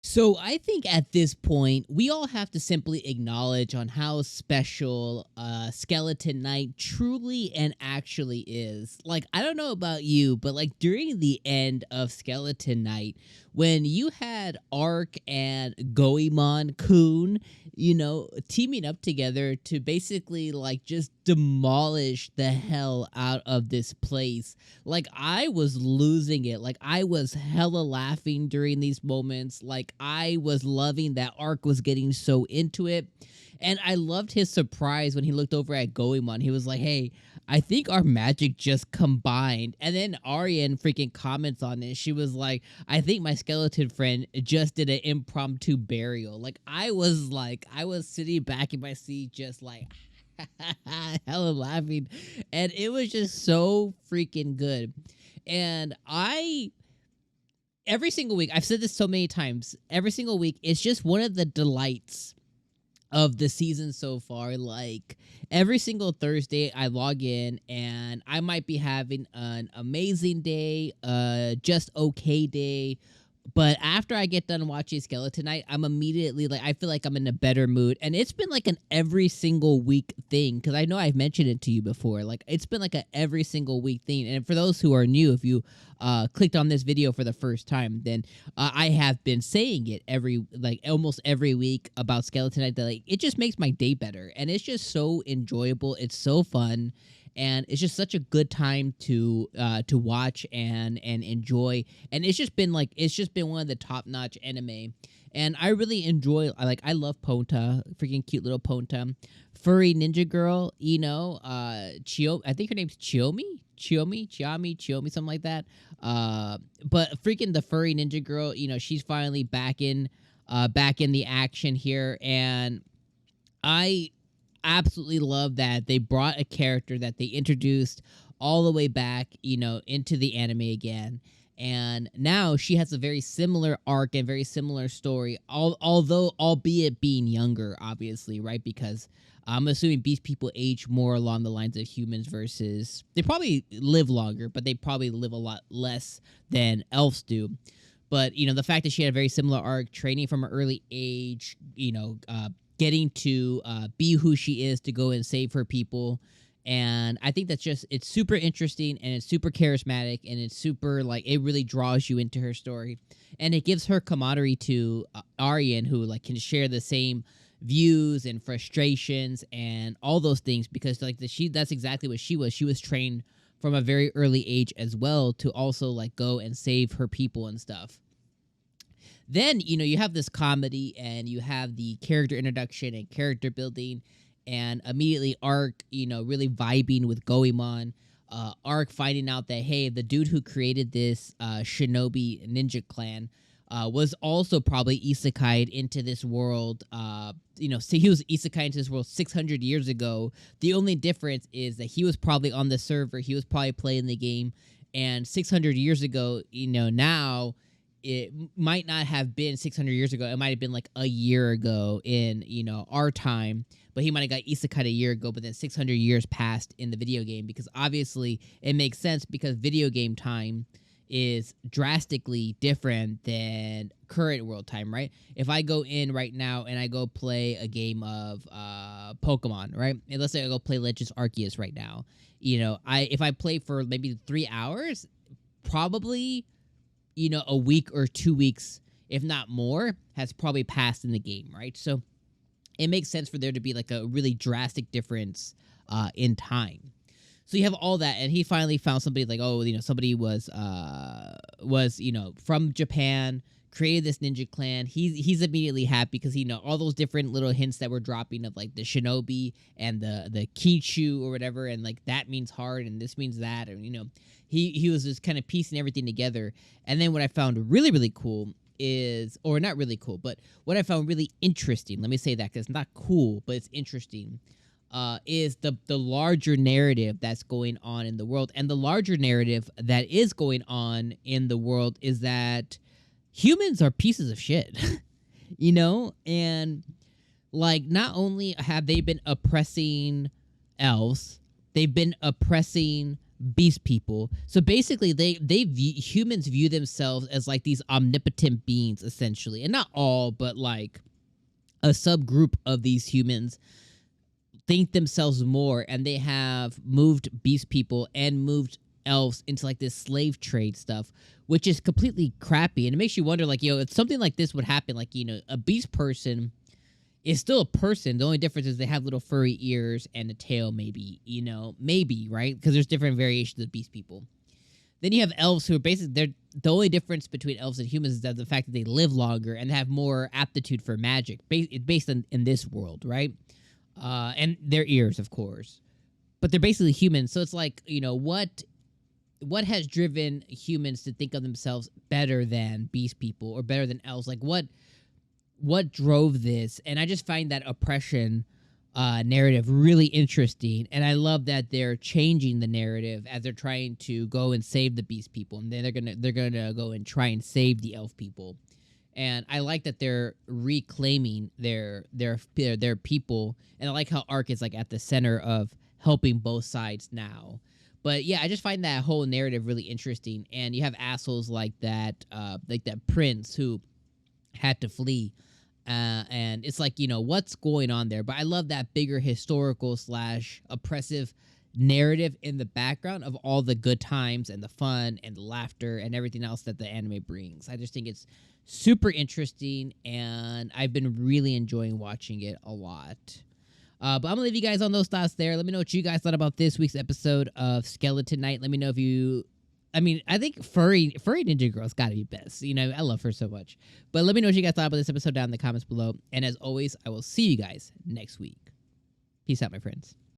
So I think at this point, we all have to simply acknowledge on how special Skeleton Knight truly and actually is. Like, I don't know about you, but like during the end of Skeleton Knight, when you had Ark and Goemon-kun, teaming up together to basically like just demolish the hell out of this place. Like I was losing it. Like I was hella laughing during these moments. Like I was loving that Ark was getting so into it. And I loved his surprise when he looked over at Goemon. He was like, "Hey, I think our magic just combined." And then Aryan freaking comments on it. She was like, "I think my skeleton friend just did an impromptu burial." I was sitting back in my seat just like hella laughing. And it was just so freaking good. And every single week, I've said this so many times, every single week, it's just one of the delights of the season so far. Like every single Thursday I log in and I might be having an amazing day, just okay day, but after I get done watching Skeleton Knight, I'm immediately like, I feel like I'm in a better mood. And it's been like an every single week thing, because I know I've mentioned it to you before. Like it's been like a every single week thing. And for those who are new, if you clicked on this video for the first time, then I have been saying it almost every week about Skeleton Knight, that like it just makes my day better. And it's just so enjoyable. It's so fun. And it's just such a good time to watch and enjoy. And it's just been one of the top notch anime. And I really enjoy. I love Ponta, freaking cute little Ponta, furry ninja girl. Chio. I think her name's Chiyomi, something like that. But freaking the furry ninja girl. She's finally back in the action here, and I absolutely love that they brought a character that they introduced all the way back, into the anime again. And now she has a very similar arc and very similar story, although albeit being younger, obviously, right? Because I'm assuming beast people age more along the lines of humans versus they probably live longer, but they probably live a lot less than elves do. But the fact that she had a very similar arc, training from an early age, getting to be who she is to go and save her people. And I think it's super interesting, and it's super charismatic, and it's super it really draws you into her story. And it gives her camaraderie to Aryan, who can share the same views and frustrations and all those things, because that's exactly what she was. She was trained from a very early age as well to also go and save her people and stuff. Then, you have this comedy, and you have the character introduction and character building, and immediately Ark, really vibing with Goemon. Ark finding out that, hey, the dude who created this shinobi ninja clan was also probably isekai'd into this world. So he was isekai'd into this world 600 years ago. The only difference is that he was probably on the server. He was probably playing the game. And 600 years ago, now it might not have been 600 years ago. It might have been a year ago in, our time. But he might have got isekai a year ago, but then 600 years passed in the video game, because obviously it makes sense, because video game time is drastically different than current world time, right? If I go in right now and I go play a game of Pokemon, right? And let's say I go play Legends Arceus right now. If I play for maybe 3 hours, probably a week or 2 weeks, if not more, has probably passed in the game, right? So it makes sense for there to be a really drastic difference in time. So you have all that, and he finally found somebody somebody was from Japan, created this ninja clan. He's immediately happy, because all those different little hints that were dropping of the shinobi and the kichu or whatever, and that means hard and this means that, and he was just kind of piecing everything together. And then what I found really, really cool is, or not really cool, but what I found really interesting, let me say that, because it's not cool, but it's interesting, is the larger narrative that's going on in the world. And the larger narrative that is going on in the world is that humans are pieces of shit, and not only have they been oppressing elves, they've been oppressing beast people. So basically, humans view themselves as like these omnipotent beings, essentially, and not all, but like a subgroup of these humans think themselves more, and they have moved beast people and moved elves into like this slave trade stuff, which is completely crappy. And it makes you wonder, like, if something like this would happen, like, a beast person is still a person. The only difference is they have little furry ears and a tail, maybe, maybe, right? Because there's different variations of beast people. Then you have elves, who are basically, the only difference between elves and humans is that the fact that they live longer and have more aptitude for magic, based in this world, right? And their ears, of course. But they're basically humans, so it's like, what has driven humans to think of themselves better than beast people or better than elves? Like, what drove this? And I just find that oppression narrative really interesting, and I love that they're changing the narrative as they're trying to go and save the beast people, and then they're gonna go and try and save the elf people. And I like that they're reclaiming their people, and I like how Ark is like at the center of helping both sides now. But yeah, I just find that whole narrative really interesting. And you have assholes like that prince who had to flee. And it's like, what's going on there? But I love that bigger historical / oppressive narrative in the background of all the good times and the fun and the laughter and everything else that the anime brings. I just think it's super interesting, and I've been really enjoying watching it a lot. But I'm going to leave you guys on those thoughts there. Let me know what you guys thought about this week's episode of Skeleton Knight. Let me know if you... I think furry ninja girl's got to be best. I love her so much. But let me know what you guys thought about this episode down in the comments below. And as always, I will see you guys next week. Peace out, my friends.